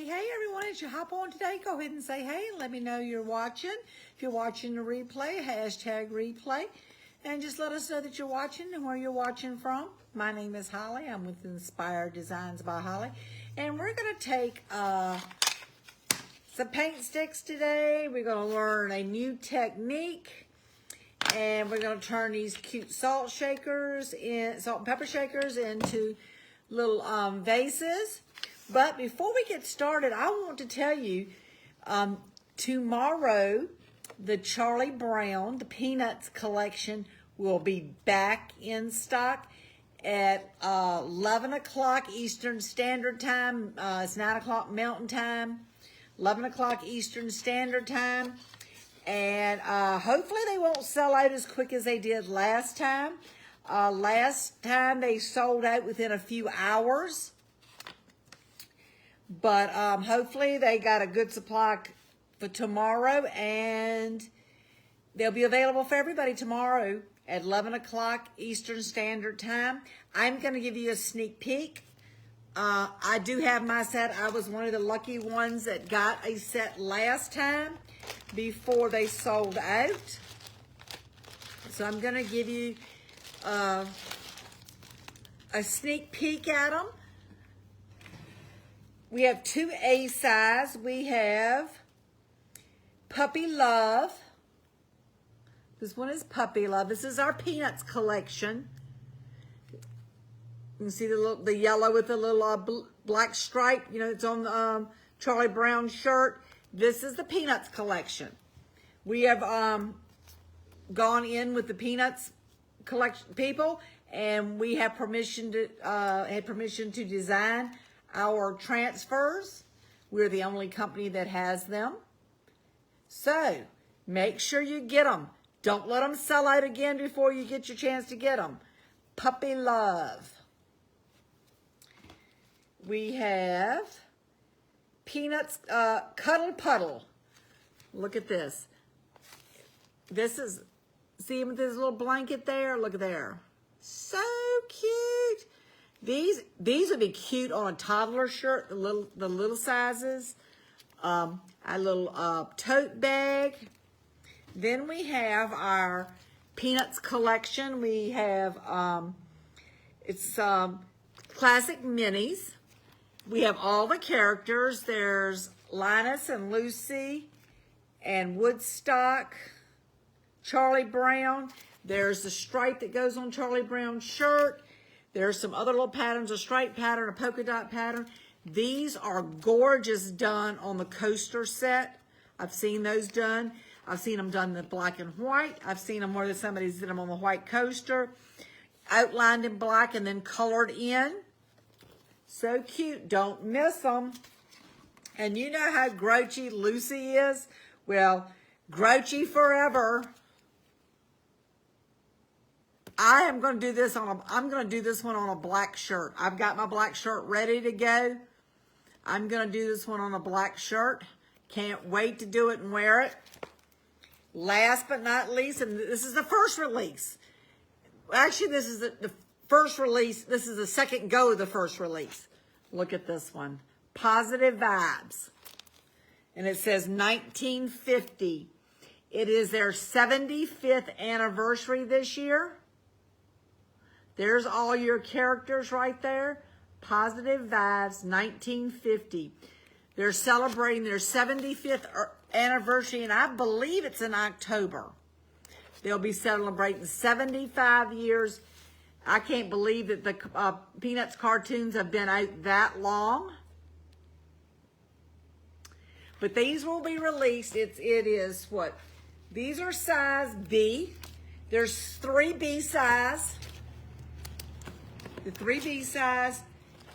Hey everyone, as you hop on today, go ahead and say hey and let me know you're watching. If you're watching the replay, hashtag replay. And just let us know that you're watching and where you're watching from. My name is Holly. I'm with Inspired Designs by Holly. And we're going to take some paint sticks today. We're going to learn a new technique. And we're going to turn these cute salt and pepper shakers into little vases. But before we get started, I want to tell you, tomorrow, the Charlie Brown, the Peanuts collection, will be back in stock at 11 o'clock Eastern Standard Time. It's 9 o'clock Mountain Time, 11 o'clock Eastern Standard Time. And hopefully they won't sell out as quick as they did last time. Last time they sold out within a few hours. But hopefully they got a good supply for tomorrow, and they'll be available for everybody tomorrow at 11 o'clock Eastern Standard Time. I'm going to give you a sneak peek. I do have my set. I was one of the lucky ones that got a set last time before they sold out. So I'm going to give you a sneak peek at them. We have two A size. We have Puppy Love. This one is Puppy Love. This is our Peanuts collection. You can see the yellow with the little black stripe. You know, it's on the Charlie Brown shirt. This is the Peanuts collection. We have gone in with the Peanuts collection people, and we have permission to design our transfers. We're the only company that has them. So make sure you get them. Don't let them sell out again before you get your chance to get them. Puppy Love. We have Peanuts Cuddle Puddle. Look at this. This is, see with this little blanket there? Look at there. So cute. These would be cute on a toddler shirt, the little sizes. A little tote bag. Then we have our Peanuts collection. We have it's classic minis. We have all the characters. There's Linus and Lucy and Woodstock, Charlie Brown. There's the stripe that goes on Charlie Brown's shirt. There's some other little patterns, a stripe pattern, a polka dot pattern. These are gorgeous done on the coaster set. I've seen those done. I've seen them done in the black and white. I've seen them where somebody's did them on the white coaster, outlined in black and then colored in. So cute. Don't miss them. And you know how grouchy Lucy is? Well, grouchy forever. I'm going to do this one on a black shirt. I've got my black shirt ready to go. I'm going to do this one on a black shirt. Can't wait to do it and wear it. Last but not least, and this is the first release. Actually, this is the first release. This is the second go of the first release. Look at this one. Positive Vibes. And it says 1950. It is their 75th anniversary this year. There's all your characters right there. Positive Vibes, 1950. They're celebrating their 75th anniversary, and I believe it's in October. They'll be celebrating 75 years. I can't believe that the Peanuts cartoons have been out that long. But these will be released. It is what? These are size B. There's 3B size. The 3B size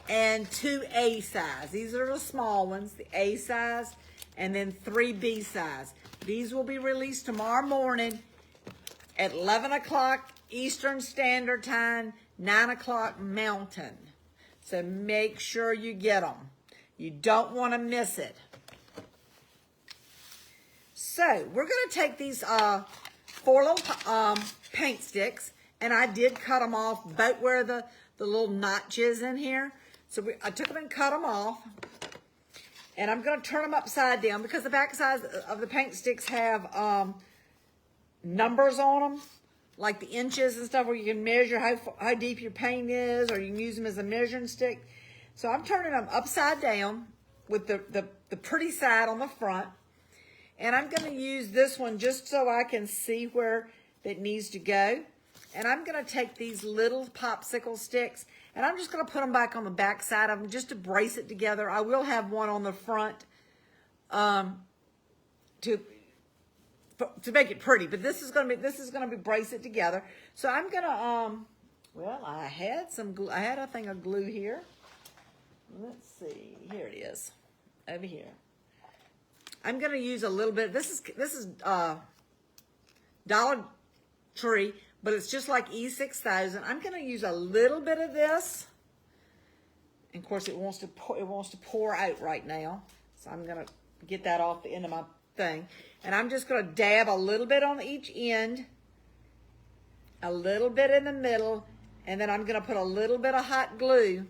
and 2A size. These are the small ones, the A size, and then 3B size. These will be released tomorrow morning at 11 o'clock Eastern Standard Time, 9 o'clock Mountain. So make sure you get them. You don't want to miss it. So we're going to take these 4 little paint sticks, and I did cut them off about where the little notches in here. So I took them and cut them off. And I'm going to turn them upside down because the back sides of the paint sticks have numbers on them, like the inches and stuff, where you can measure how deep your paint is, or you can use them as a measuring stick. So I'm turning them upside down with the pretty side on the front. And I'm going to use this one just so I can see where it needs to go. And I'm going to take these little popsicle sticks, and I'm just going to put them back on the back side of them just to brace it together. I will have one on the front to make it pretty, but this is going to be brace it together. So I'm going to well, I had a thing of glue here. Let's see. Here it is. Over here. I'm going to use a little bit. This is Dollar Tree, but it's just like E6000. I'm going to use a little bit of this. And of course, it wants to pour out right now. So I'm going to get that off the end of my thing. And I'm just going to dab a little bit on each end, a little bit in the middle, and then I'm going to put a little bit of hot glue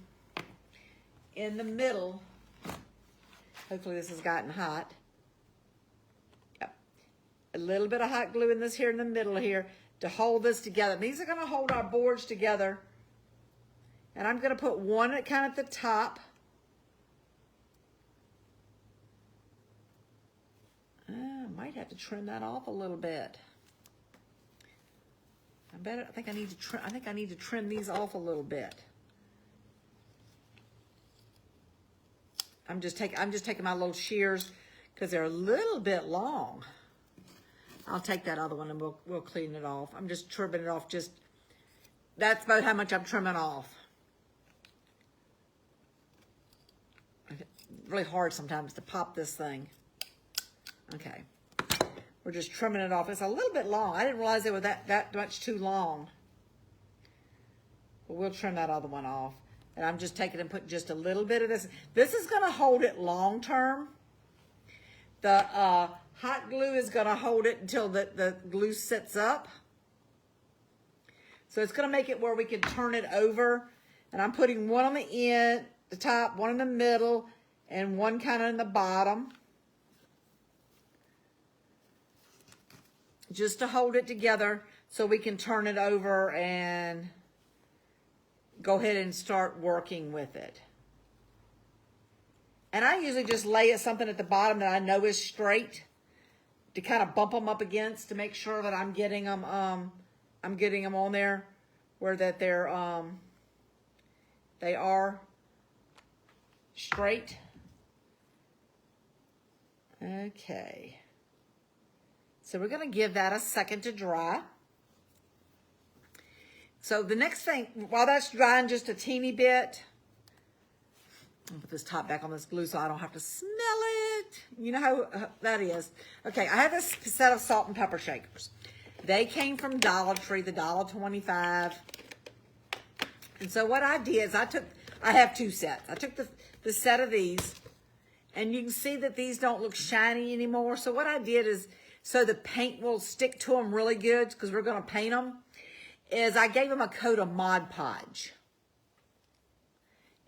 in the middle. Hopefully this has gotten hot. Yep. A little bit of hot glue in this here in the middle here to hold this together. These are going to hold our boards together. And I'm going to put one kind of at the top. I might have to trim that off a little bit. I think I need to trim these off a little bit. I'm just taking my little shears because they're a little bit long. I'll take that other one and we'll clean it off. I'm just trimming it off. That's about how much I'm trimming off. Really hard sometimes to pop this thing. Okay. We're just trimming it off. It's a little bit long. I didn't realize it was that much too long. But we'll trim that other one off. And I'm just taking and putting just a little bit of this. This is going to hold it long term. The hot glue is going to hold it until the glue sets up. So it's going to make it where we can turn it over. And I'm putting one on the end, the top, one in the middle, and one kind of in the bottom. Just to hold it together so we can turn it over and go ahead and start working with it. And I usually just lay something at the bottom that I know is straight to kind of bump them up against to make sure that I'm getting them on there where that they are straight. Okay. So we're going to give that a second to dry. So the next thing, while that's drying just a teeny bit, I'll put this top back on this glue so I don't have to smell it. You know how that is. Okay, I have this set of salt and pepper shakers. They came from Dollar Tree, the $1.25. And so what I did is I have two sets. I took the set of these, and you can see that these don't look shiny anymore. So what I did is, so the paint will stick to them really good, because we're going to paint them, is I gave them a coat of Mod Podge.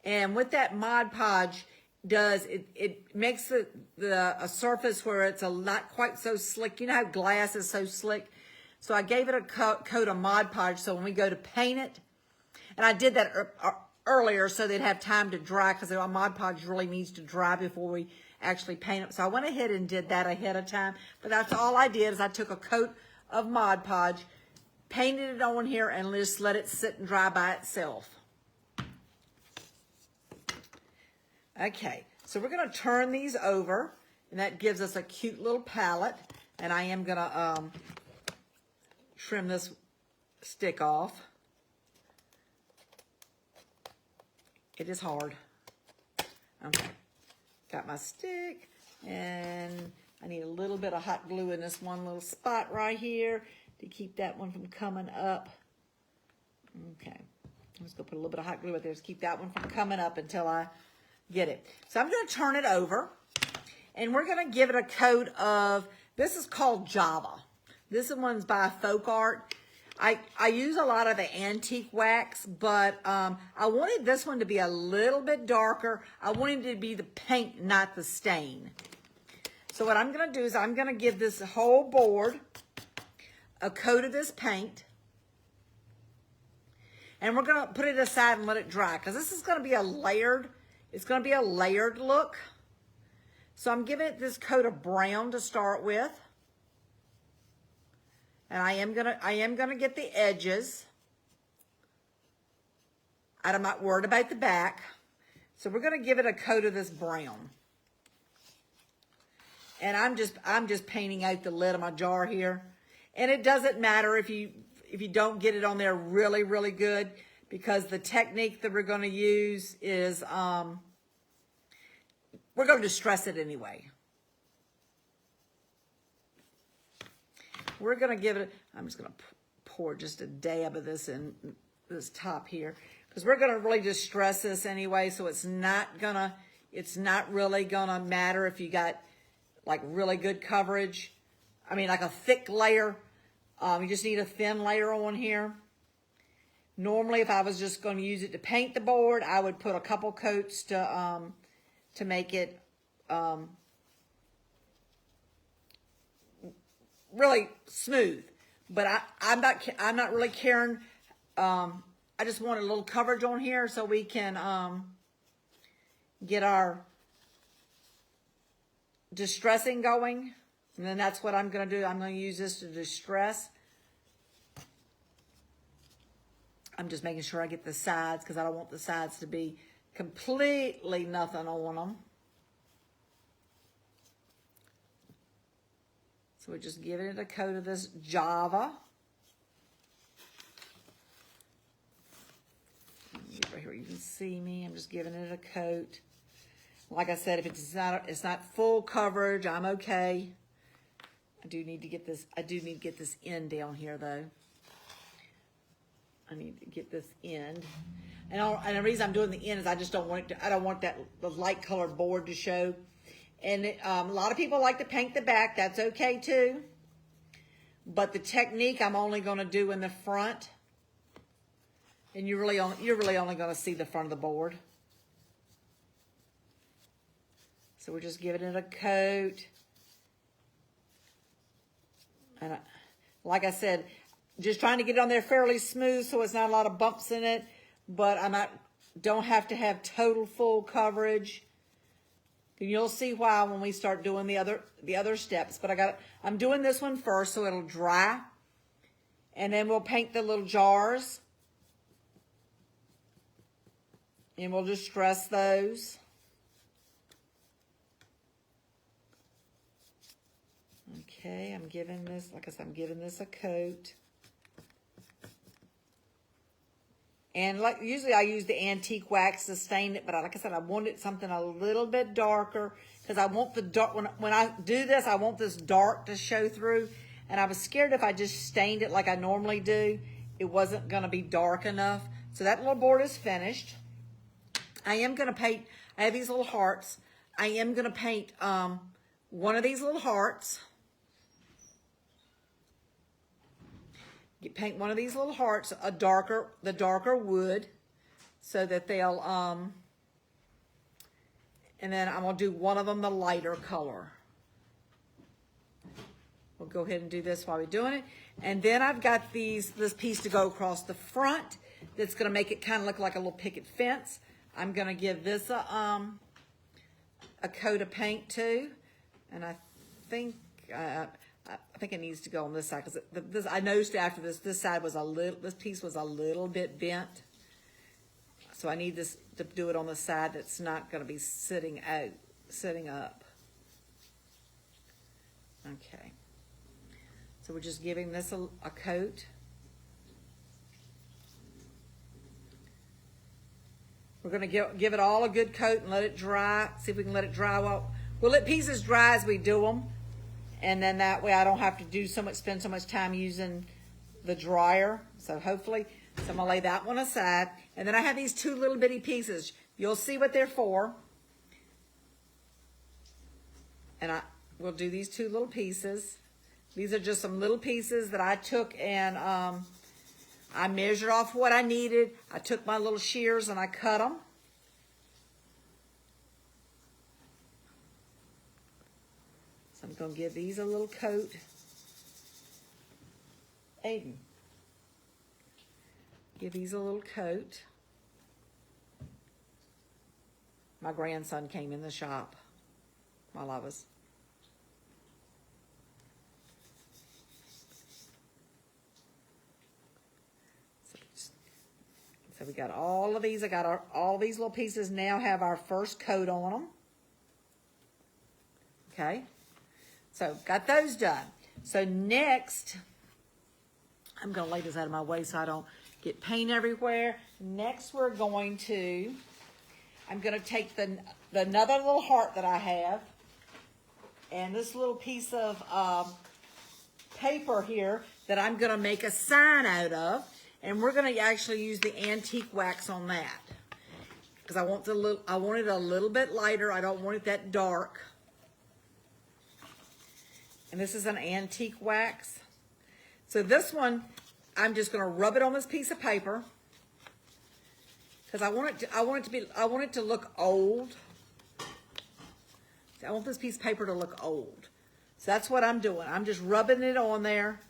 And what that Mod Podge does, it makes a surface where it's not quite so slick. You know how glass is so slick? So I gave it a coat of Mod Podge so when we go to paint it, and I did that earlier so they'd have time to dry, because the Mod Podge really needs to dry before we actually paint it. So I went ahead and did that ahead of time. But that's all I did, is I took a coat of Mod Podge, painted it on here, and just let it sit and dry by itself. Okay, so we're going to turn these over, and that gives us a cute little palette. And I am going to trim this stick off. It is hard. Okay, got my stick, and I need a little bit of hot glue in this one little spot right here to keep that one from coming up. Okay, I'm just going to put a little bit of hot glue right there to keep that one from coming up until I get it. So I'm going to turn it over, and we're going to give it a coat of, this is called Java. This one's by Folk Art. I use a lot of the antique wax, but I wanted this one to be a little bit darker. I wanted it to be the paint, not the stain. So what I'm going to do is I'm going to give this whole board a coat of this paint. And we're going to put it aside and let it dry, because this is going to be a layered, it's going to be a layered look. So I'm giving it this coat of brown to start with. And I am gonna get the edges. I'm not worried about the back. So we're gonna give it a coat of this brown. And I'm just painting out the lid of my jar here. And it doesn't matter if you don't get it on there really, really good, because the technique that we're gonna use is we're going to distress it anyway. We're going to give it, I'm just going to pour just a dab of this in this top here, because we're going to really distress this anyway, so it's not really going to matter if you got like really good coverage. I mean, like a thick layer. You just need a thin layer on here. Normally, if I was just going to use it to paint the board, I would put a couple coats to make it really smooth. But I'm not really caring. I just want a little coverage on here so we can get our distressing going. And then that's what I'm going to do. I'm going to use this to distress. I'm just making sure I get the sides, because I don't want the sides to be completely nothing on them. So we're just giving it a coat of this Java. Right here, you can see me. I'm just giving it a coat. Like I said, if it's not full coverage, I'm okay. I do need to get this end down here though. I need to get this end. And the reason I'm doing the end is I just don't want it to, I don't want the light colored board to show. And a lot of people like to paint the back. That's okay too. But the technique I'm only going to do in the front. And you're really only going to see the front of the board. So we're just giving it a coat. And like I said, just trying to get it on there fairly smooth so it's not a lot of bumps in it. But don't have to have total full coverage. And you'll see why when we start doing the other steps. But I'm doing this one first so it'll dry. And then we'll paint the little jars. And we'll distress those. Okay, I'm giving this, like I said, I'm giving this a coat. And like usually I use the antique wax to stain it, but like I said, I wanted something a little bit darker, because I want the dark, when I do this, I want this dark to show through. And I was scared if I just stained it like I normally do, it wasn't going to be dark enough. So that little board is finished. I am going to paint, I have these little hearts. I am going to paint one of these little hearts. Paint one of these little hearts the darker wood, so that they'll and then I'm gonna do one of them the lighter color. We'll go ahead and do this while we're doing it. And then I've got this piece to go across the front that's gonna make it kind of look like a little picket fence. I'm gonna give this a coat of paint too, and I think it needs to go on this side, because I noticed after this side was this piece was a little bit bent. So I need this to do it on the side that's not going to be sitting up. Okay. So we're just giving this a coat. We're going to give it all a good coat and let it dry. See if we can let it dry well. We'll let pieces dry as we do them. And then that way I don't have to spend so much time using the dryer. So hopefully, I'm gonna lay that one aside. And then I have these two little bitty pieces. You'll see what they're for. And we'll do these two little pieces. These are just some little pieces that I took and I measured off what I needed. I took my little shears and I cut them. So I'm going to give these a little coat. Aiden, give these a little coat. My grandson came in the shop while I was. So we got all of these. I got all these little pieces now have our first coat on them. Okay. So got those done. So next, I'm going to lay this out of my way so I don't get paint everywhere. Next we're going to, I'm going to take the another little heart that I have and this little piece of paper here that I'm going to make a sign out of. And we're going to actually use the antique wax on that because I want it a little bit lighter. I don't want it that dark. And this is an antique wax. So this one, I'm just going to rub it on this piece of paper because I want it to look old. I want this piece of paper to look old. So that's what I'm doing. I'm just rubbing it on there.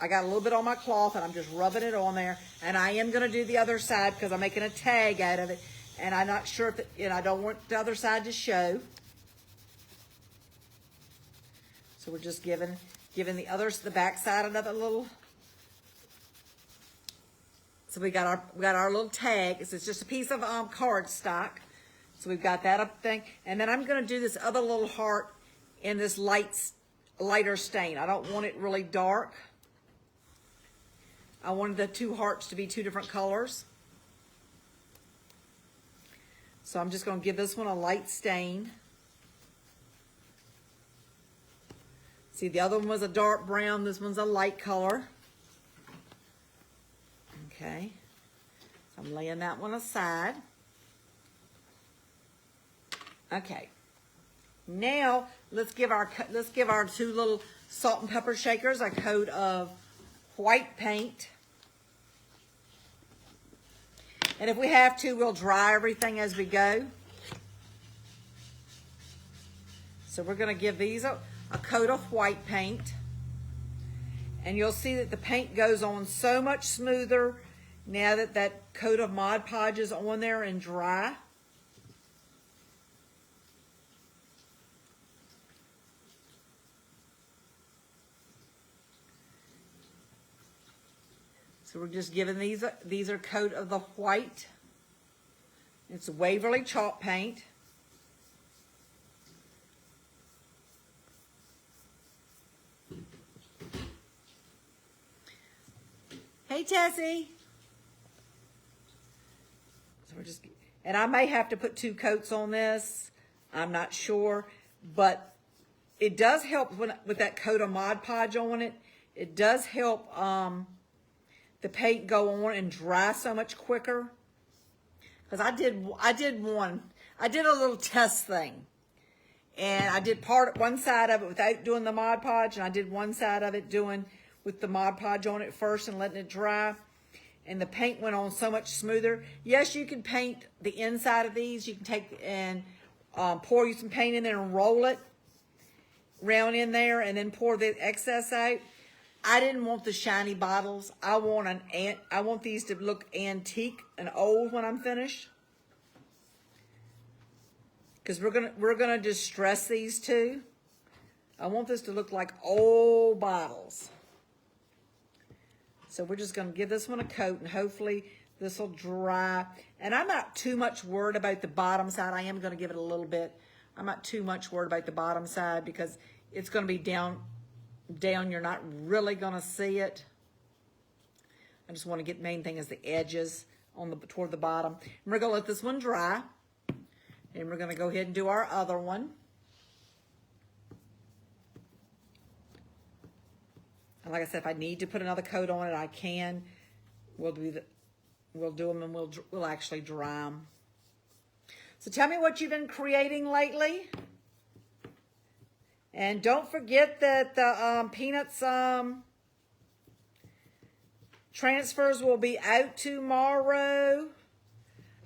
I got a little bit on my cloth and I'm just rubbing it on there. And I am going to do the other side because I'm making a tag out of it. And I'm not sure if I don't want the other side to show. So we're just giving the back side another little. So we got our little tag. It's just a piece of cardstock. So we've got that up thing. And then I'm going to do this other little heart in this lighter stain. I don't want it really dark. I wanted the two hearts to be two different colors. So I'm just going to give this one a light stain. See, the other one was a dark brown. This one's a light color. Okay. So I'm laying that one aside. Okay. Now let's give our two little salt and pepper shakers a coat of white paint. And if we have to, we'll dry everything as we go. So we're going to give these a coat of white paint. And you'll see that the paint goes on so much smoother now that that coat of Mod Podge is on there and dry. So we're just giving these are coat of the white. It's Waverly chalk paint. Hey Tessie. So we're just, and I may have to put 2 coats on this. I'm not sure, but it does help with that coat of Mod Podge on it. It does help the paint go on and dry so much quicker. Because I did a little test thing. And I did one side of it without doing the Mod Podge, and I did one side of it doing with the Mod Podge on it first and letting it dry. And the paint went on so much smoother. Yes, you can paint the inside of these. You can take and pour you some paint in there and roll it round in there and then pour the excess out. I didn't want the shiny bottles. I want these to look antique and old when I'm finished. Because we're gonna distress these too. I want this to look like old bottles. So we're just gonna give this one a coat and hopefully this will dry. And I'm not too much worried about the bottom side. I am gonna give it a little bit. I'm not too much worried about the bottom side because it's gonna be down, you're not really gonna see it. I just want to get, main thing is the edges toward the bottom. And we're gonna let this one dry. And we're gonna go ahead and do our other one. And like I said, if I need to put another coat on it, I can. We'll do them and we'll actually dry them. So tell me what you've been creating lately. And don't forget that the Peanuts transfers will be out tomorrow.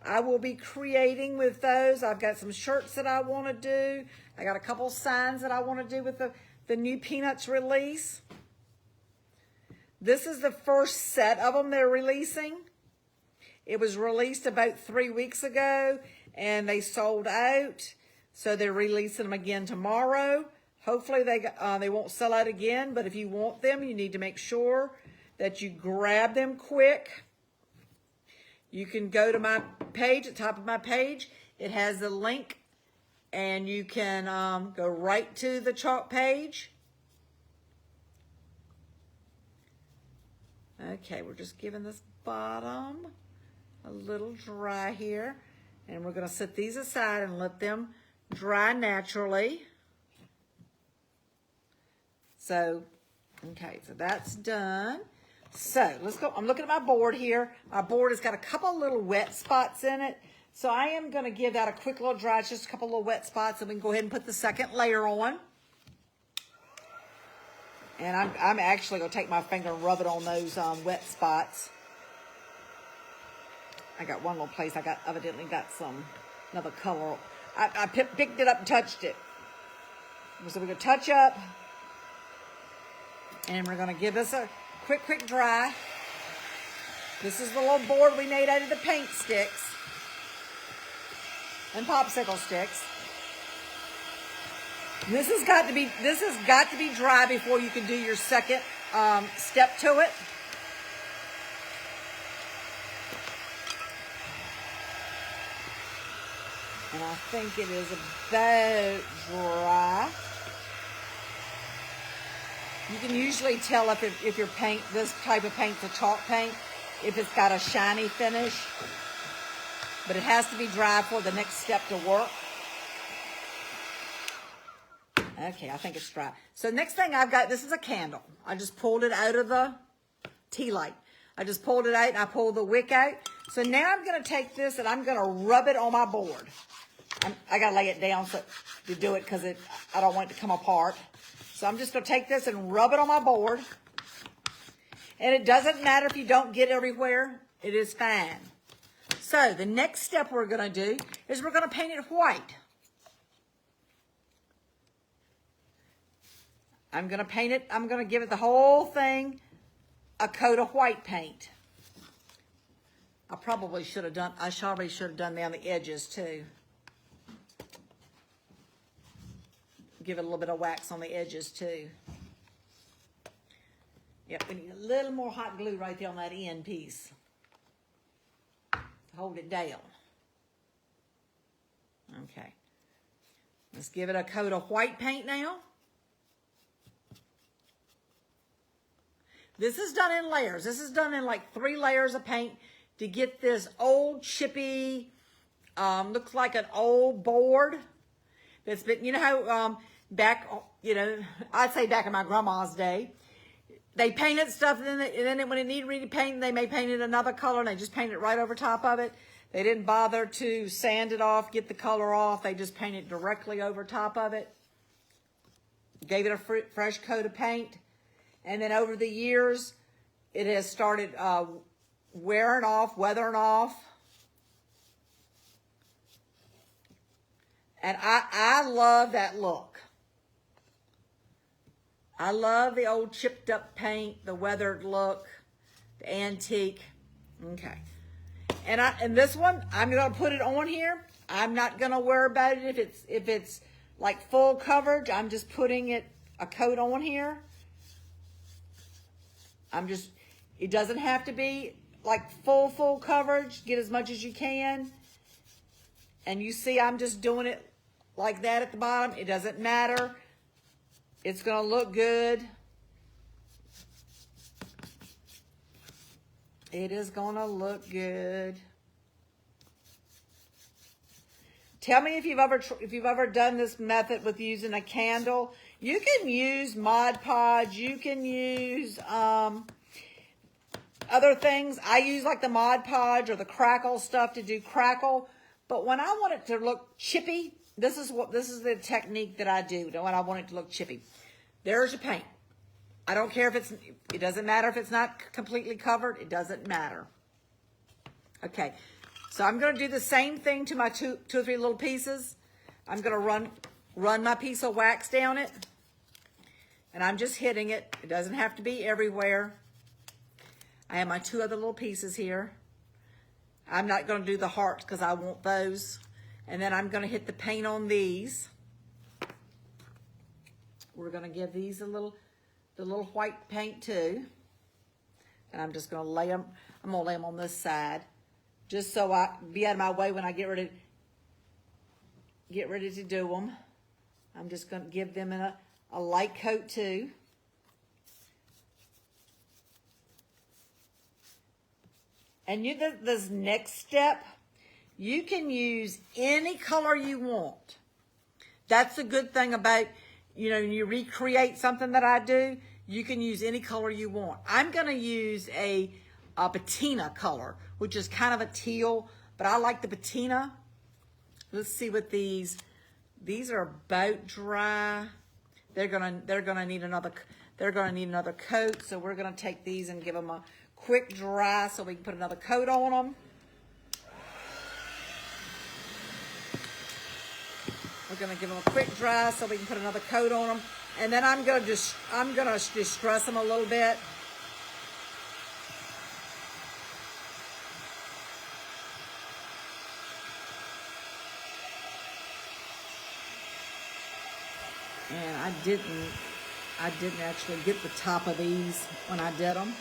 I will be creating with those. I've got some shirts that I want to do. I got a couple signs that I want to do with the new Peanuts release. This is the first set of them they're releasing. It was released about 3 weeks ago, and they sold out. So they're releasing them again tomorrow. Hopefully they won't sell out again, but if you want them, you need to make sure that you grab them quick. You can go to my page, at the top of my page. It has the link, and you can go right to the chalk page. Okay, we're just giving this bottom a little dry here, and we're going to set these aside and let them dry naturally. So, okay, so that's done. So let's go. I'm looking at my board here. My board has got a couple little wet spots in it. So I am going to give that a quick little dry. It's just a couple little wet spots, and we can go ahead and put the second layer on. And I'm actually going to take my finger and rub it on those wet spots. I got one little place I evidently got another color. I picked it up and touched it. So we're going to touch up. And we're going to give this a quick dry. This is the little board we made out of the paint sticks and popsicle sticks. This has got to be dry before you can do your second step to it. And I think it is about dry. You can usually tell if your paint, this type of paint's a chalk paint, if it's got a shiny finish. But it has to be dry for the next step to work. Okay, I think it's dry. So next thing I've got, this is a candle. I just pulled it out of the tea light. I just pulled it out and I pulled the wick out. So now I'm going to take this and I'm going to rub it on my board. I got to lay it down to do it because I don't want it to come apart. So I'm just going to take this and rub it on my board. And it doesn't matter if you don't get everywhere. It is fine. So the next step we're going to do is we're going to paint it white. I'm going to paint it. I'm going to give it the whole thing a coat of white paint. I probably should have done down the edges too. Give it a little bit of wax on the edges too. Yep, we need a little more hot glue right there on that end piece to hold it down. Okay. Let's give it a coat of white paint now. This is done in layers. This is done in like 3 layers of paint to get this old chippy, looks like an old board. That's been, you know how back, I'd say back in my grandma's day, they painted stuff and then when it needed repainting, they may paint it another color and they just paint it right over top of it. They didn't bother to sand it off, get the color off. They just painted directly over top of it. Gave it a fresh coat of paint. And then over the years, it has started wearing off, weathering off. And I love that look. I love the old chipped up paint, the weathered look, the antique. Okay. And this one, I'm going to put it on here. I'm not going to worry about it if it's like full coverage. I'm just putting a coat on here. It doesn't have to be like full coverage. Get as much as you can. And you see I'm just doing it like that at the bottom. It doesn't matter. It's going to look good. It is going to look good. Tell me if you've ever done this method with using a candle. You can use Mod Podge. You can use other things. I use like the Mod Podge or the Crackle stuff to do crackle. But when I want it to look chippy, this is the technique that I do when I want it to look chippy. There's your paint. I don't care if it doesn't matter if it's not completely covered. It doesn't matter. Okay, so I'm going to do the same thing to my two or three little pieces. I'm going to run my piece of wax down it. And I'm just hitting it. It doesn't have to be everywhere. I have my two other little pieces here. I'm not going to do the hearts because I want those. And then I'm going to hit the paint on these. We're going to give these the little white paint too. And I'm just going to lay them, I'm going to lay them on this side. Just so I be out of my way when I get ready to do them. I'm just going to give them a light coat too. And this next step, you can use any color you want. That's the good thing about, when you recreate something that I do, you can use any color you want. I'm going to use a patina color, which is kind of a teal, but I like the patina. Let's see what these are about dry. They're gonna need another coat, so we're gonna take these and give them a quick dry so we can put another coat on them. We're gonna give them a quick dry so we can put another coat on them, and then I'm gonna distress them a little bit. And I didn't actually get the top of these when I did them.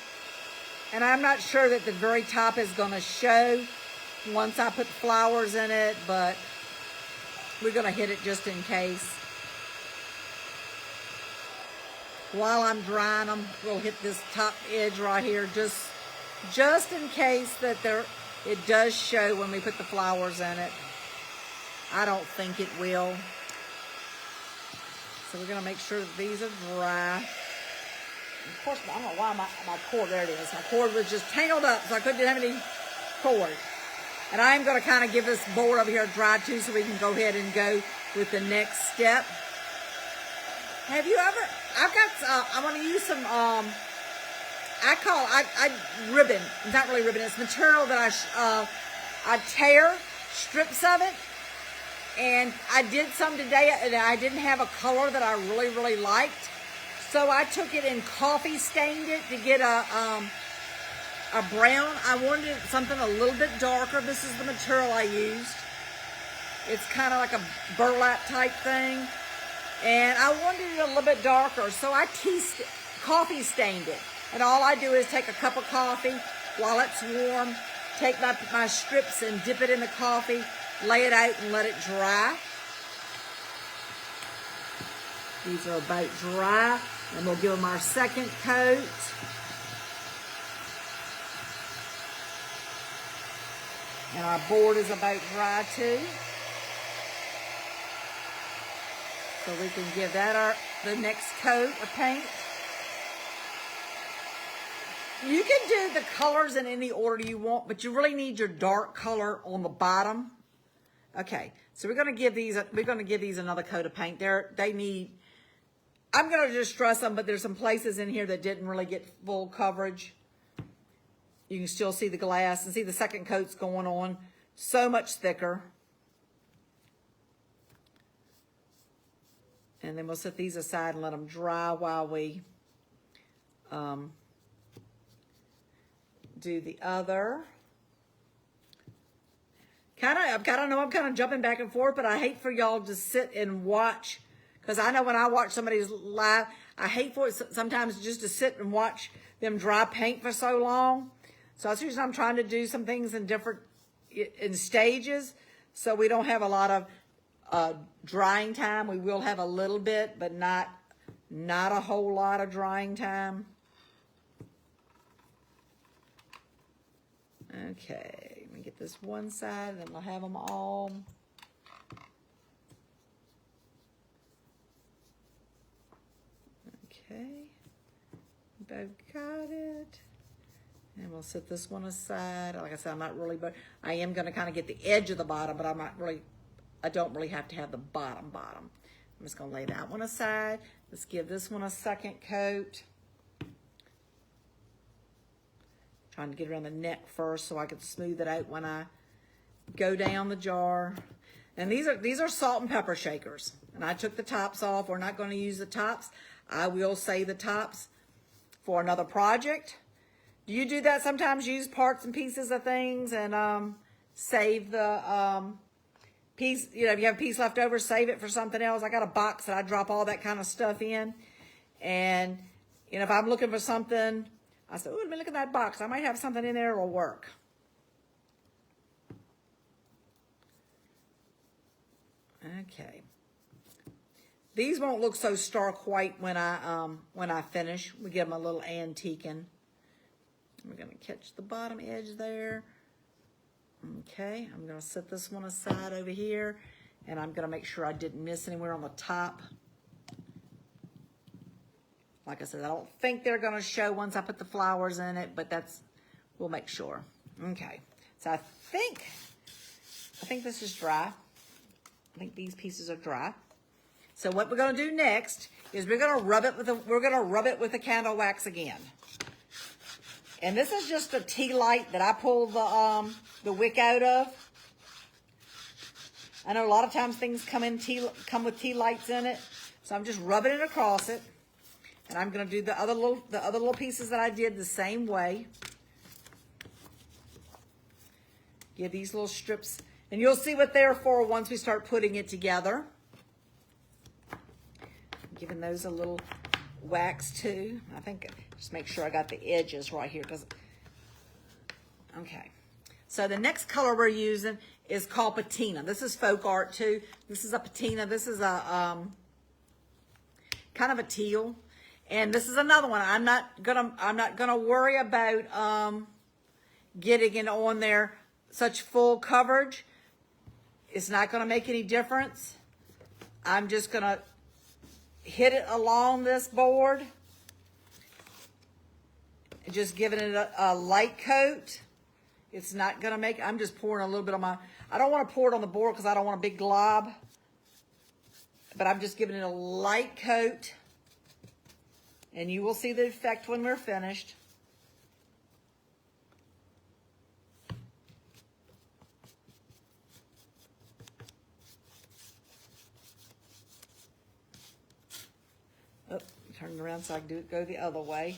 And I'm not sure that the very top is going to show once I put flowers in it, but we're going to hit it just in case. While I'm drying them, we'll hit this top edge right here just in case that it does show when we put the flowers in it. I don't think it will. So we're going to make sure that these are dry. Of course, I don't know why my cord, there it is. My cord was just tangled up, so I couldn't have any cord. And I'm going to kind of give this board over here a dry too, so we can go ahead and go with the next step. Have you ever, I want to use some, ribbon. It's not really ribbon, it's material that I tear strips of it. And I did some today, and I didn't have a color that I really, really liked. So I took it and coffee stained it to get a brown. I wanted something a little bit darker. This is the material I used. It's kind of like a burlap type thing. And I wanted it a little bit darker, so I coffee stained it. And all I do is take a cup of coffee while it's warm, take my strips and dip it in the coffee, lay it out and let it dry. These are about dry, and we'll give them our second coat. And our board is about dry too. So we can give that the next coat of paint. You can do the colors in any order you want, but you really need your dark color on the bottom. Okay, so we're going to give these another coat of paint. I'm going to distress them, but there's some places in here that didn't really get full coverage. You can still see the glass and see the second coat's going on. So much thicker. And then we'll set these aside and let them dry while we do the other. I'm kind of jumping back and forth, but I hate for y'all to sit and watch, because I know when I watch somebody's live, I hate for it sometimes just to sit and watch them dry paint for so long. So that's the reason I'm trying to do some things in stages, so we don't have a lot of drying time. We will have a little bit, but not a whole lot of drying time. Okay, let me get this one side, and then we'll have them all. Okay, both got it. And we'll set this one aside. Like I said, I'm not really, but I am going to kind of get the edge of the bottom, but I don't really have to have the bottom. I'm just going to lay that one aside. Let's give this one a second coat. Trying to get around the neck first so I can smooth it out when I go down the jar. And these are salt and pepper shakers. And I took the tops off. We're not going to use the tops. I will save the tops for another project. Do you do that sometimes? Use parts and pieces of things and save the piece, you know, if you have a piece left over, save it for something else. I got a box that I drop all that kind of stuff in. And, you know, if I'm looking for something, I said, oh, let me look at that box. I might have something in there that'll work. Okay. These won't look so stark white when I finish. We give them a little antiquing. We're going to catch the bottom edge there. Okay, I'm going to set this one aside over here, and I'm going to make sure I didn't miss anywhere on the top. Like I said, I don't think they're going to show once I put the flowers in it, but we'll make sure. Okay, so I think this is dry. I think these pieces are dry. So what we're going to do next is we're going to rub it with the candle wax again. And this is just a tea light that I pulled the wick out of. I know a lot of times things come with tea lights in it, so I'm just rubbing it across it. And I'm going to do the other little pieces that I did the same way. Give these little strips, and you'll see what they're for once we start putting it together. Giving those a little wax too. I think just make sure I got the edges right here, okay. So the next color we're using is called patina. This is folk art too. This is a patina. This is a kind of a teal, and this is another one. I'm not gonna worry about getting it on there such full coverage. It's not gonna make any difference. I'm just gonna hit it along this board. Just giving it a light coat. It's not going to make, I'm just pouring a little bit on I don't want to pour it on the board because I don't want a big glob. But I'm just giving it a light coat. And you will see the effect when we're finished. Oh, turn it around so I can go the other way.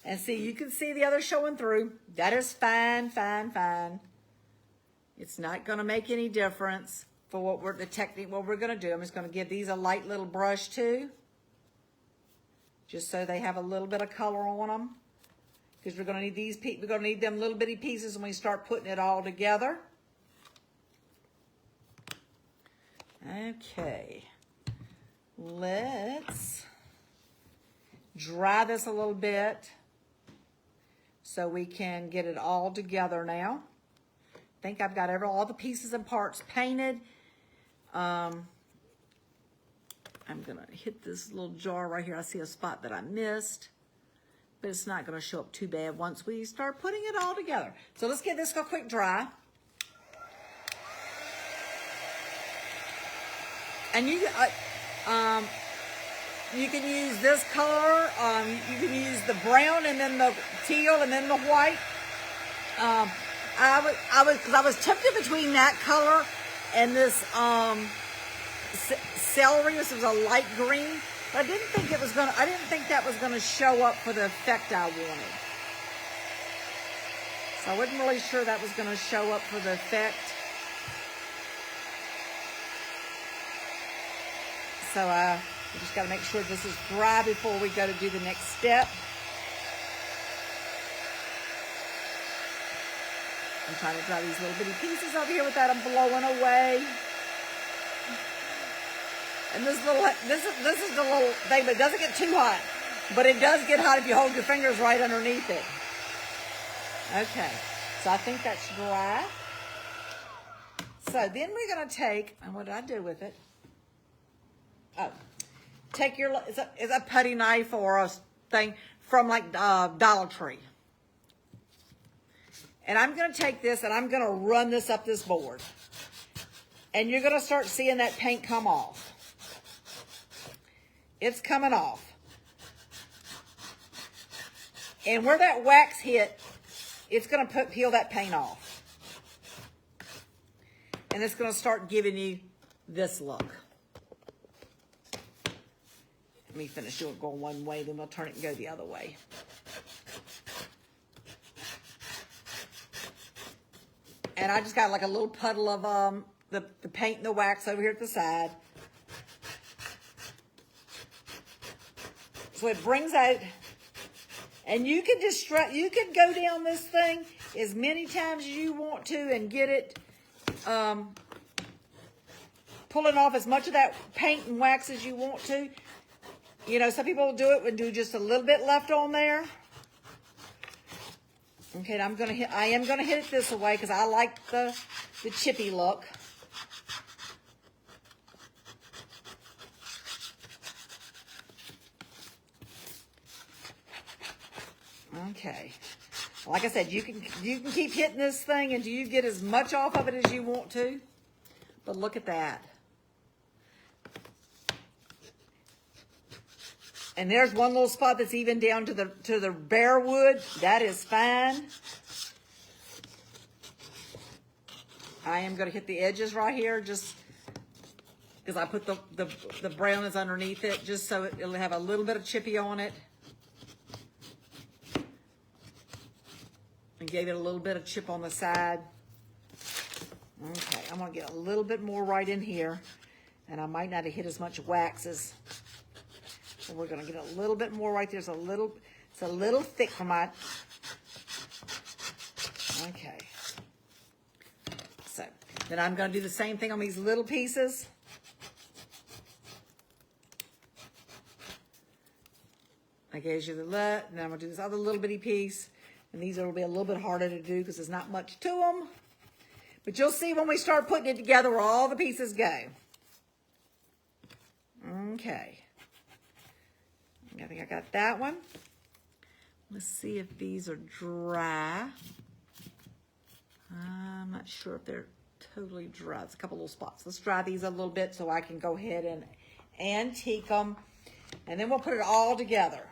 And see, you can see the other showing through. That is fine, fine, fine. It's not going to make any difference for what we're going to do. I'm just going to give these a light little brush too, just so they have a little bit of color on them. Because we're going to need we're going to need them little bitty pieces when we start putting it all together. Okay, let's dry this a little bit so we can get it all together now. I think I've got all the pieces and parts painted. I'm going to hit this little jar right here. I see a spot that I missed, but it's not going to show up too bad once we start putting it all together. So let's get this quick dry. And you can use this color. You can use the brown and then the teal and then the white. I was tempted between that color and this celery. This was a light green, but I didn't think that was gonna show up for the effect I wanted. So I wasn't really sure that was gonna show up for the effect. So we just got to make sure this is dry before we go to do the next step. I'm trying to dry these little bitty pieces over here without them blowing away. And this is the little thing, but it doesn't get too hot. But it does get hot if you hold your fingers right underneath it. Okay, so I think that's dry. So then we're going to take, and what did I do with it? Oh, take your, it's a putty knife or a thing from like Dollar Tree. And I'm going to take this and I'm going to run this up this board. And you're going to start seeing that paint come off. It's coming off. And where that wax hit, it's going to peel that paint off. And it's going to start giving you this look. Let me finish doing it going one way, then we'll turn it and go the other way. And I just got like a little puddle of the paint and the wax over here at the side. So it brings out, and you can just you can go down this thing as many times as you want to and get it pulling off as much of that paint and wax as you want to. You know, some people will do it and do just a little bit left on there. Okay, and I am gonna hit it this way because I like the chippy look. Okay, like I said, you can keep hitting this thing until you get as much off of it as you want to. But look at that. And there's one little spot that's even down to the bare wood. That is fine. I am going to hit the edges right here just because I put the brown is underneath it just so it'll have a little bit of chippy on it. And gave it a little bit of chip on the side. Okay, I'm going to get a little bit more right in here. And I might not have hit as much wax as... So we're going to get a little bit more right there. It's a little thick for my... Okay. So, then I'm going to do the same thing on these little pieces. I gave you the let, and then I'm going to do this other little bitty piece. And these will be a little bit harder to do because there's not much to them. But you'll see when we start putting it together where all the pieces go. Okay. I think I got that one. Let's see if these are dry. I'm not sure if they're totally dry. It's a couple little spots. Let's dry these a little bit so I can go ahead and antique them. And then we'll put it all together.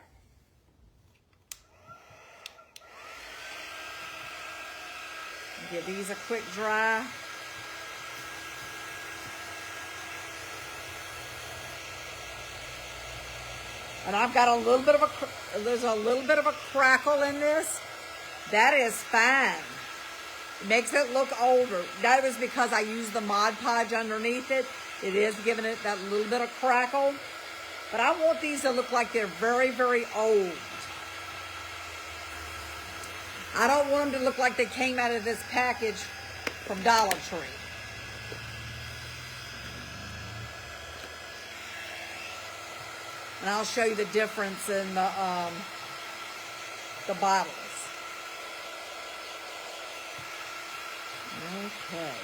Give these a quick dry. And I've got a little bit of there's a little bit of a crackle in this. That is fine. It makes it look older. That was because I used the Mod Podge underneath it. It is giving it that little bit of crackle. But I want these to look like they're very, very old. I don't want them to look like they came out of this package from Dollar Tree. And I'll show you the difference in the bottles. Okay.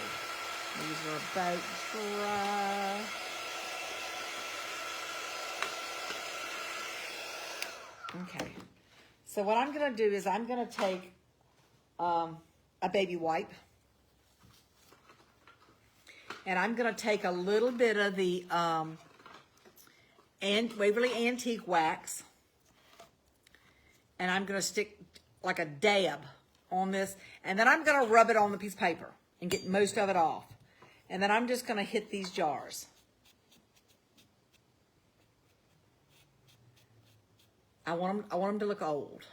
These are about dry. Okay. So what I'm going to do is I'm going to take a baby wipe. And I'm going to take a little bit of the Waverly Antique Wax. And I'm going to stick like a dab on this. And then I'm going to rub it on the piece of paper and get most of it off. And then I'm just going to hit these jars. I want them to look old.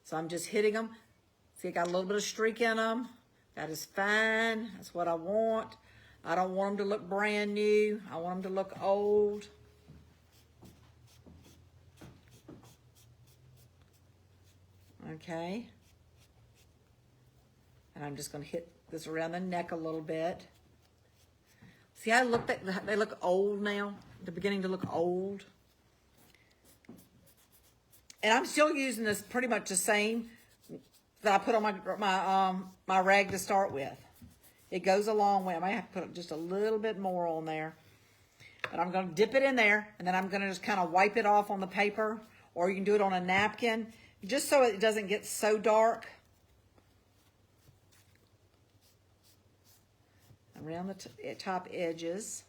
So I'm just hitting them. See, I got a little bit of streak in them. That is fine. That's what I want. I don't want them to look brand new. I want them to look old. Okay. And I'm just going to hit this around the neck a little bit. See how they look old now? They're beginning to look old. And I'm still using this pretty much the same that I put on my rag to start with. It goes a long way. I might have to put just a little bit more on there. But I'm going to dip it in there, and then I'm going to just kind of wipe it off on the paper, or you can do it on a napkin, just so it doesn't get so dark. Around the top edges.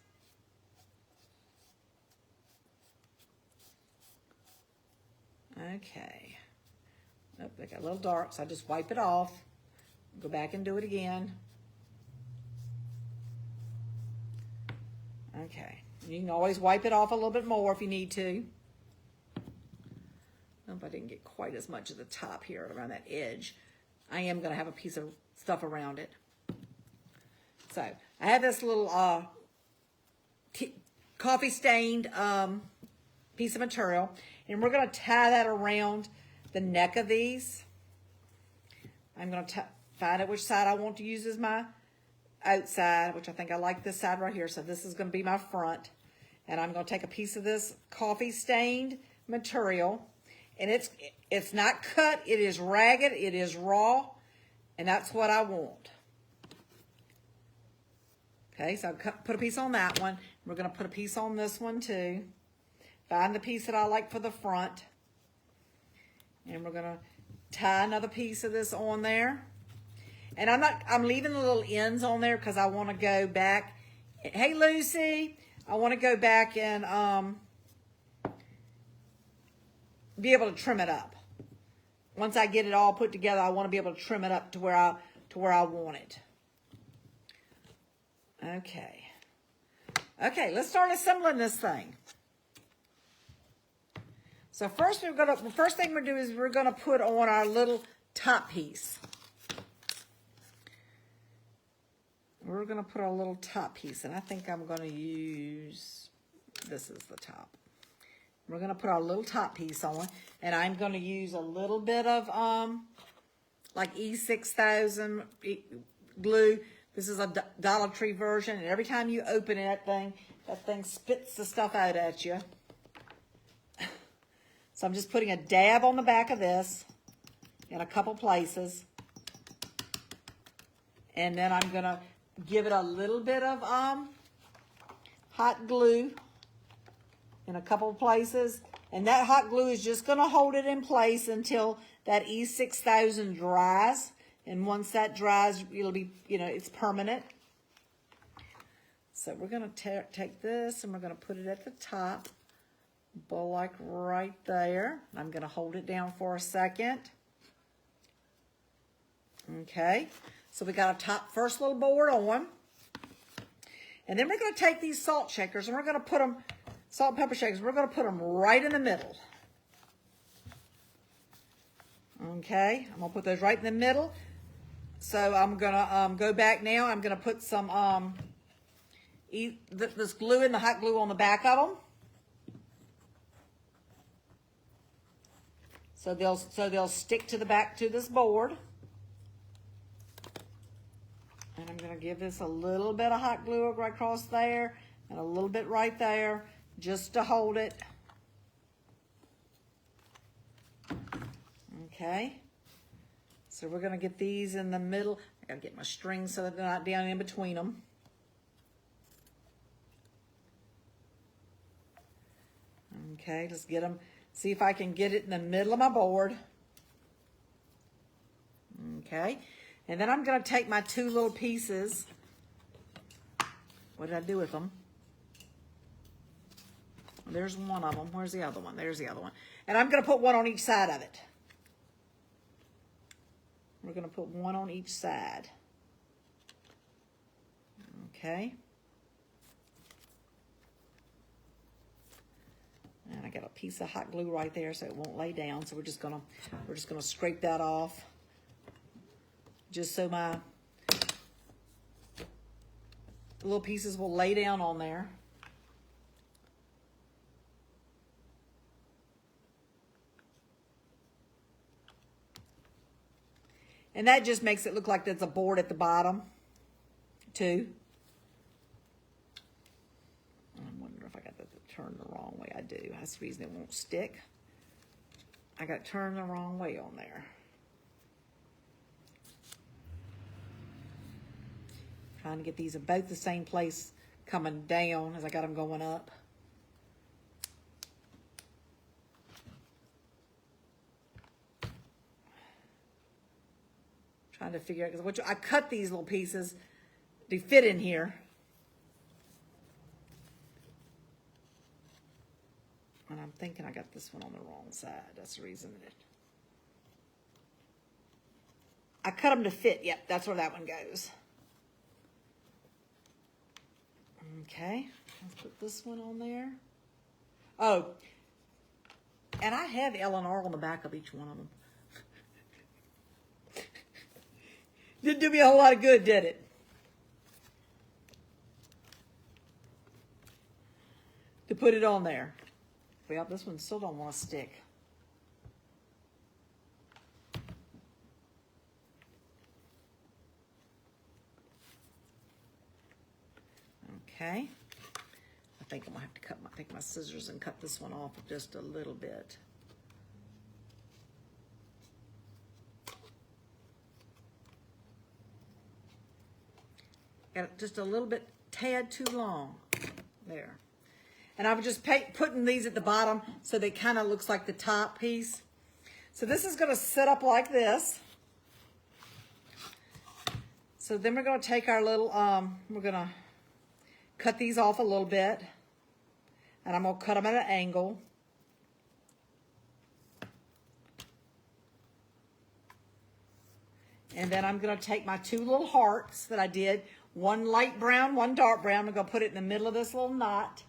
Okay. Nope, they got a little dark, so I just wipe it off. Go back and do it again. Okay. You can always wipe it off a little bit more if you need to. Nope, I didn't get quite as much of the top here around that edge. I am going to have a piece of stuff around it. So I have this little coffee stained piece of material, and we're going to tie that around the neck of these. I'm going to find out which side I want to use as my outside, which I think I like this side right here. So this is going to be my front, and I'm going to take a piece of this coffee stained material, and it's not cut, it is ragged, it is raw, and that's what I want. Okay, so I put a piece on that one. We're going to put a piece on this one too. Find the piece that I like for the front. And we're going to tie another piece of this on there. And I'm leaving the little ends on there because I want to go back. Hey, Lucy, I want to go back and be able to trim it up. Once I get it all put together, I want to be able to trim it up to where I want it. Okay. Okay, let's start assembling this thing. So first the first thing we're doing is we're gonna put on our little top piece. We're gonna put our little top piece, and I think I'm gonna use, this is the top. We're gonna put our little top piece on, and I'm gonna use a little bit of like E6000 glue. This is a Dollar Tree version, and every time you open it, that thing spits the stuff out at you. So I'm just putting a dab on the back of this in a couple places. And then I'm going to give it a little bit of hot glue in a couple places. And that hot glue is just going to hold it in place until that E6000 dries. And once that dries, it'll be, it's permanent. So we're going to take this and we're going to put it at the top, like right there. I'm going to hold it down for a second. Okay, so we got a first little board on. And then we're going to take these salt shakers and we're going to put them, salt and pepper shakers, we're going to put them right in the middle. Okay, I'm going to put those right in the middle. So I'm going to go back now. I'm going to put some this glue and the hot glue on the back of them. So they'll stick to the back to this board. And I'm going to give this a little bit of hot glue right across there and a little bit right there just to hold it. Okay. So we're going to get these in the middle. I got to get my strings so that they're not down in between them. Okay, let's get them. See if I can get it in the middle of my board. Okay, and then I'm going to take my two little pieces. What did I do with them? There's one of them. Where's the other one? There's the other one. And I'm going to put one on each side of it. We're going to put one on each side. Okay. And I got a piece of hot glue right there so it won't lay down. So we're just gonna scrape that off. Just so my little pieces will lay down on there. And that just makes it look like there's a board at the bottom, too. I'm wondering if I got that turned the wrong way. I do. That's the reason it won't stick. I got it turned the wrong way on there. Trying to get these in both the same place coming down as I got them going up. Trying to figure out, because I cut these little pieces to fit in here. And I'm thinking I got this one on the wrong side. That's the reason that I cut them to fit. Yep, that's where that one goes. Okay, let's put this one on there. Oh, and I have L&R on the back of each one of them. Didn't do me a whole lot of good, did it? To put it on there. Well, this one still don't want to stick. Okay. I think I'm gonna have to take my scissors and cut this one off just a little bit. Got it just a little bit, tad too long. There. And I was just putting these at the bottom so they kind of looks like the top piece. So this is going to sit up like this. So then we're going to take our little, we're going to cut these off a little bit. And I'm going to cut them at an angle. And then I'm going to take my two little hearts that I did. One light brown, one dark brown. I'm going to put it in the middle of this little knot.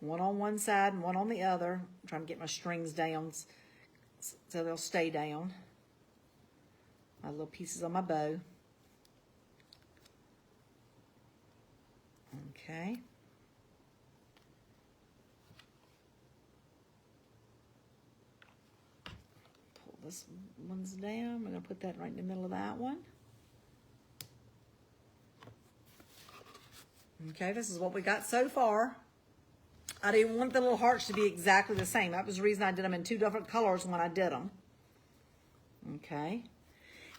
One on one side and one on the other. I'm trying to get my strings down so they'll stay down. My little pieces on my bow. Okay. Pull this one's down. We're going to put that right in the middle of that one. Okay, this is what we got so far. I didn't want the little hearts to be exactly the same. That was the reason I did them in two different colors when I did them. Okay.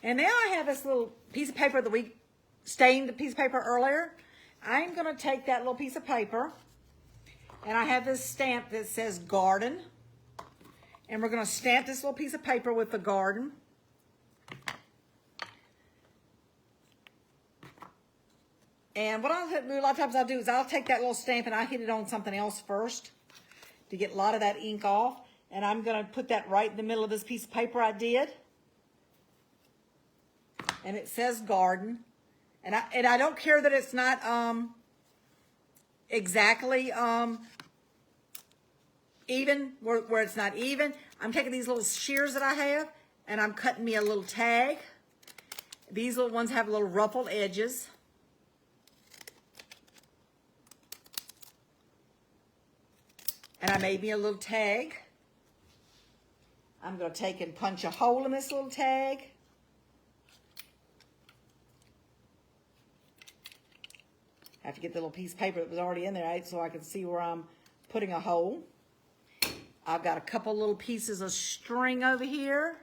And now I have this little piece of paper that we stained the piece of paper earlier. I'm going to take that little piece of paper, and I have this stamp that says garden. And we're going to stamp this little piece of paper with the garden. And what I'll do a lot of times I'll do is I'll take that little stamp and I hit it on something else first to get a lot of that ink off. And I'm going to put that right in the middle of this piece of paper I did. And it says garden. And I don't care that it's not exactly even, where it's not even. I'm taking these little shears that I have and I'm cutting me a little tag. These little ones have little ruffled edges. And I made me a little tag. I'm going to take and punch a hole in this little tag. I have to get the little piece of paper that was already in there, right, so I can see where I'm putting a hole. I've got a couple little pieces of string over here.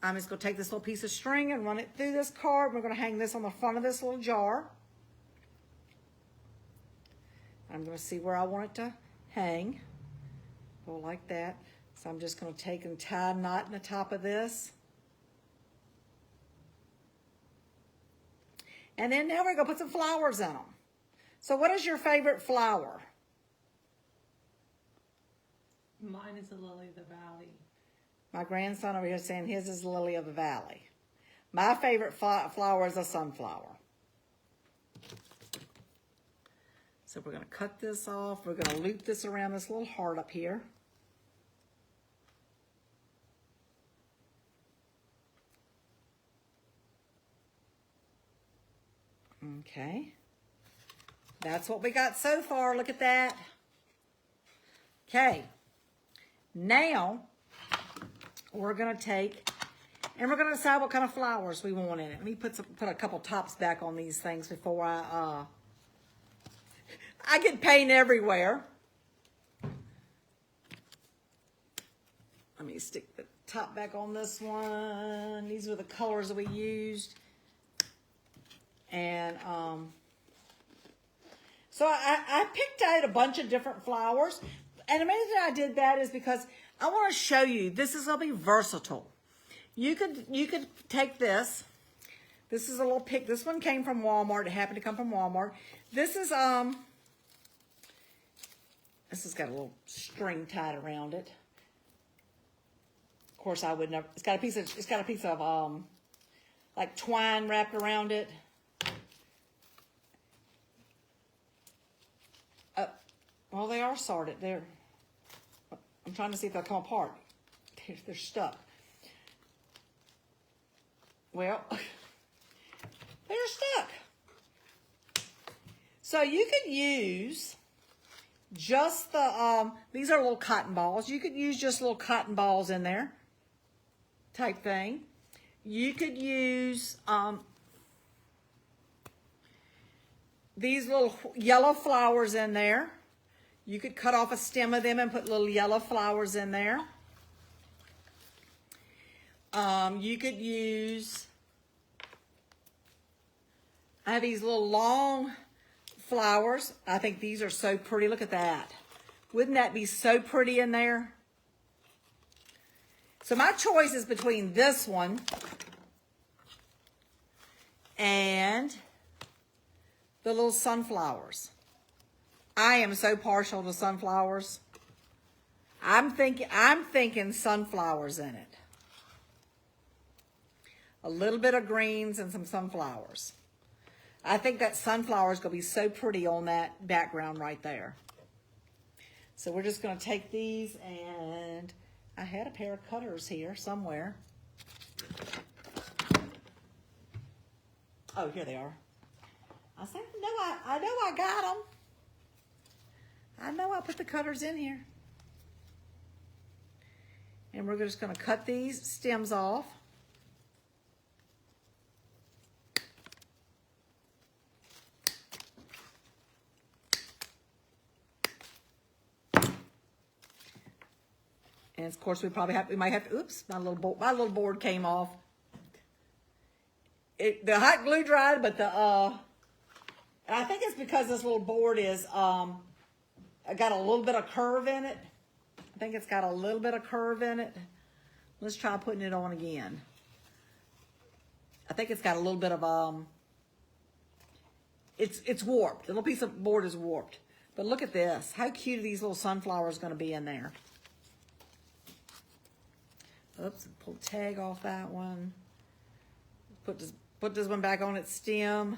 I'm just going to take this little piece of string and run it through this card. We're going to hang this on the front of this little jar. I'm going to see where I want it to hang. Go like that. So I'm just going to take and tie a knot in the top of this. And then now we're going to put some flowers in them. So what is your favorite flower? Mine is the lily of the valley. My grandson over here is saying his is the lily of the valley. My favorite flower is a sunflower. So we're going to cut this off. We're going to loop this around this little heart up here. Okay. That's what we got so far. Look at that. Okay. Now, we're going to take, and we're going to decide what kind of flowers we want in it. Let me put a couple tops back on these things before I get paint everywhere. Let me stick the top back on this one. These were the colors that we used. And so I picked out a bunch of different flowers. And the main reason I did that is because I want to show you this is going to be versatile. You could take this. This is a little pick. This one came from Walmart. It happened to come from Walmart. This has got a little string tied around it. Of course, I would never. It's got a piece of like twine wrapped around it. Well, they are sorted. I'm trying to see if they'll come apart. They're stuck. Well, they're stuck. So you could use just the, these are little cotton balls. You could use just little cotton balls in there type thing. You could use these little yellow flowers in there. You could cut off a stem of them and put little yellow flowers in there. You could use, I have these little long flowers. I think these are so pretty. Look at that. Wouldn't that be so pretty in there? So my choice is between this one and the little sunflowers. I am so partial to sunflowers. I'm thinking sunflowers in it. A little bit of greens and some sunflowers. I think that sunflower is going to be so pretty on that background right there. So we're just going to take these, and I had a pair of cutters here somewhere. Oh, here they are. I said, no, I know I got them. I know I put the cutters in here. And we're just going to cut these stems off. And of course, we might have to, oops, my little board came off. The hot glue dried, but I think it's because this little board is, got a little bit of curve in it. I think it's got a little bit of curve in it. Let's try putting it on again. I think it's got a little bit of, it's warped. The little piece of board is warped. But look at this. How cute are these little sunflowers going to be in there? Oops, pull the tag off that one. Put this one back on its stem.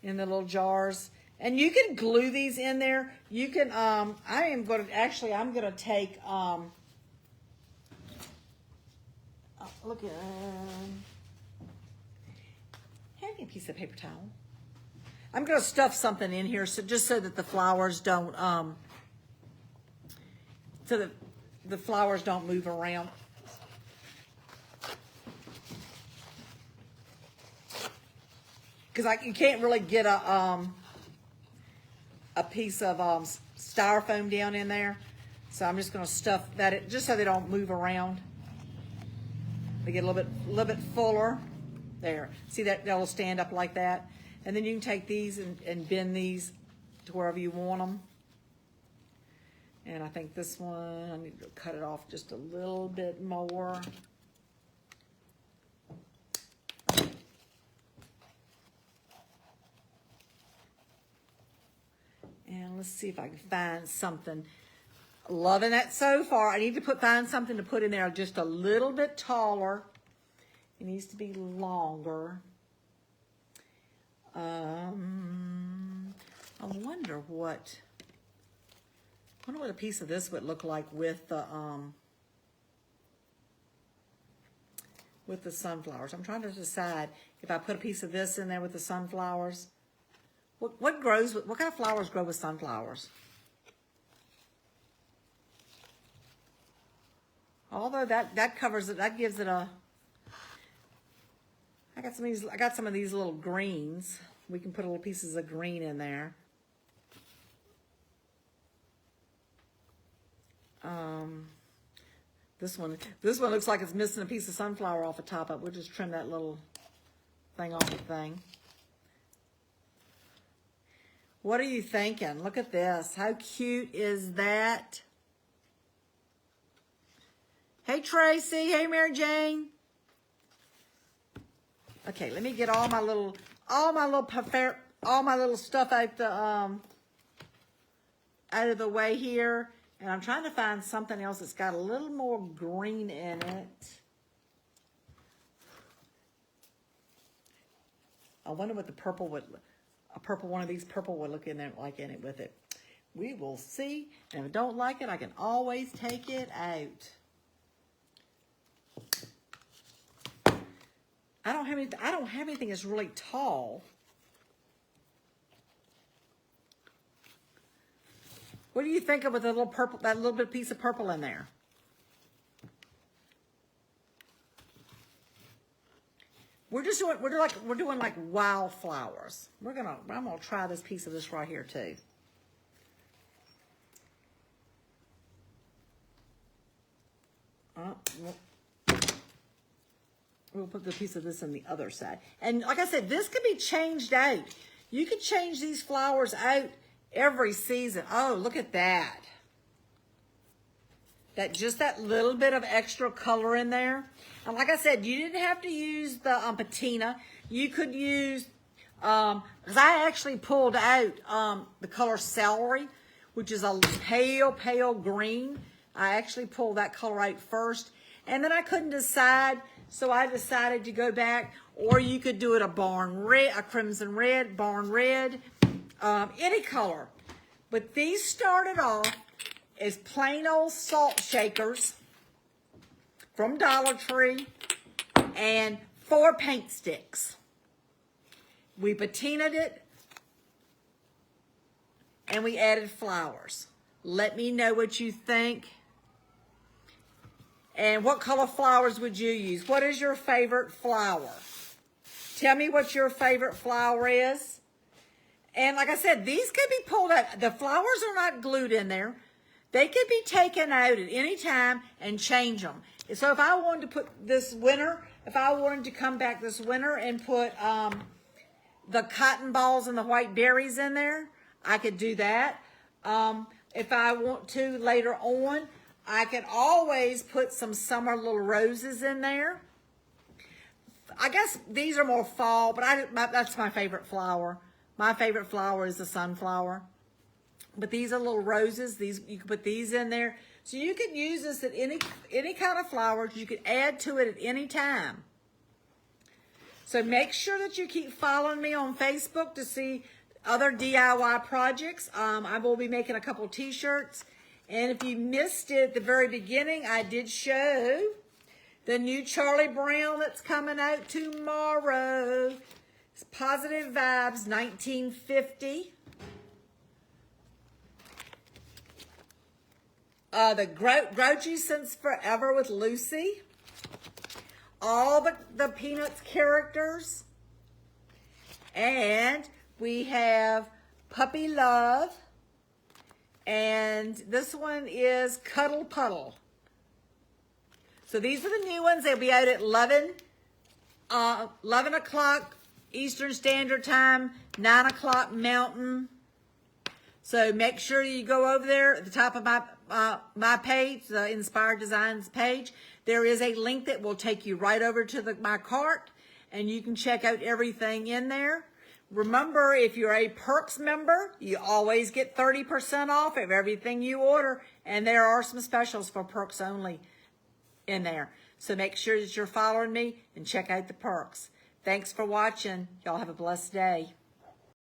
In the little jars. And you can glue these in there. You can, I'm going to take, look at, hand me a piece of paper towel. I'm going to stuff something in here just so that the flowers don't, so that the flowers don't move around. Because you can't really get a piece of styrofoam down in there. So I'm just going to stuff that just so they don't move around. They get a little bit fuller. There. See that? They'll stand up like that. And then you can take these and bend these to wherever you want them. And I think this one, I need to cut it off just a little bit more. And let's see if I can find something. Loving that so far. I need to find something to put in there just a little bit taller. It needs to be longer. I wonder what a piece of this would look like with the sunflowers. I'm trying to decide if I put a piece of this in there with the sunflowers. What kind of flowers grow with sunflowers? Although that covers it, that gives it a. I got some of these little greens. We can put little pieces of green in there. This one looks like it's missing a piece of sunflower off the top of it. We'll just trim that little thing off the thing. What are you thinking? Look at this. How cute is that? Hey, Tracy. Hey, Mary Jane. Okay, let me get all my little stuff out of the way here. And I'm trying to find something else that's got a little more green in it. I wonder what the purple would, one of these purple would look in there like in it with it. We will see. And if I don't like it, I can always take it out. I don't have anything that's really tall. What do you think of with the little purple, that little bit piece of purple in there? We're doing like wildflowers. I'm gonna try this piece of this right here too. We'll put the piece of this on the other side. And like I said, this could be changed out. You could change these flowers out every season. Oh, look at that. Just that little bit of extra color in there. And like I said, you didn't have to use the patina. You could use, because I actually pulled out the color celery, which is a pale, pale green. I actually pulled that color out first. And then I couldn't decide, so I decided to go back. Or you could do it a barn red, a crimson red, barn red, any color. But these started off as plain old salt shakers from Dollar Tree and 4 paint sticks. We patinaed it and we added flowers. Let me know what you think. And what color flowers would you use? What is your favorite flower? Tell me what your favorite flower is. And like I said, these could be pulled out. The flowers are not glued in there. They could be taken out at any time and change them. So if I wanted to put this winter, if I wanted to come back this winter and put the cotton balls and the white berries in there, I could do that. If I want to later on, I could always put some summer little roses in there. I guess these are more fall, but that's my favorite flower. My favorite flower is the sunflower. But these are little roses. You can put these in there. So you can use this at any kind of flowers. You can add to it at any time. So make sure that you keep following me on Facebook to see other DIY projects. I will be making a couple t-shirts. And if you missed it at the very beginning, I did show the new Charlie Brown that's coming out tomorrow. It's Positive Vibes 1950. The Grouchy Since Forever with Lucy. All the Peanuts characters. And we have Puppy Love. And this one is Cuddle Puddle. So these are the new ones. They'll be out at 11 o'clock Eastern Standard Time, 9 o'clock Mountain. So make sure you go over there at the top of my page, the Inspired Designs page. There is a link that will take you right over to my cart, and you can check out everything in there. Remember, if you're a Perks member, you always get 30% off of everything you order, and there are some specials for Perks only in there. So make sure that you're following me and check out the Perks. Thanks for watching. Y'all have a blessed day.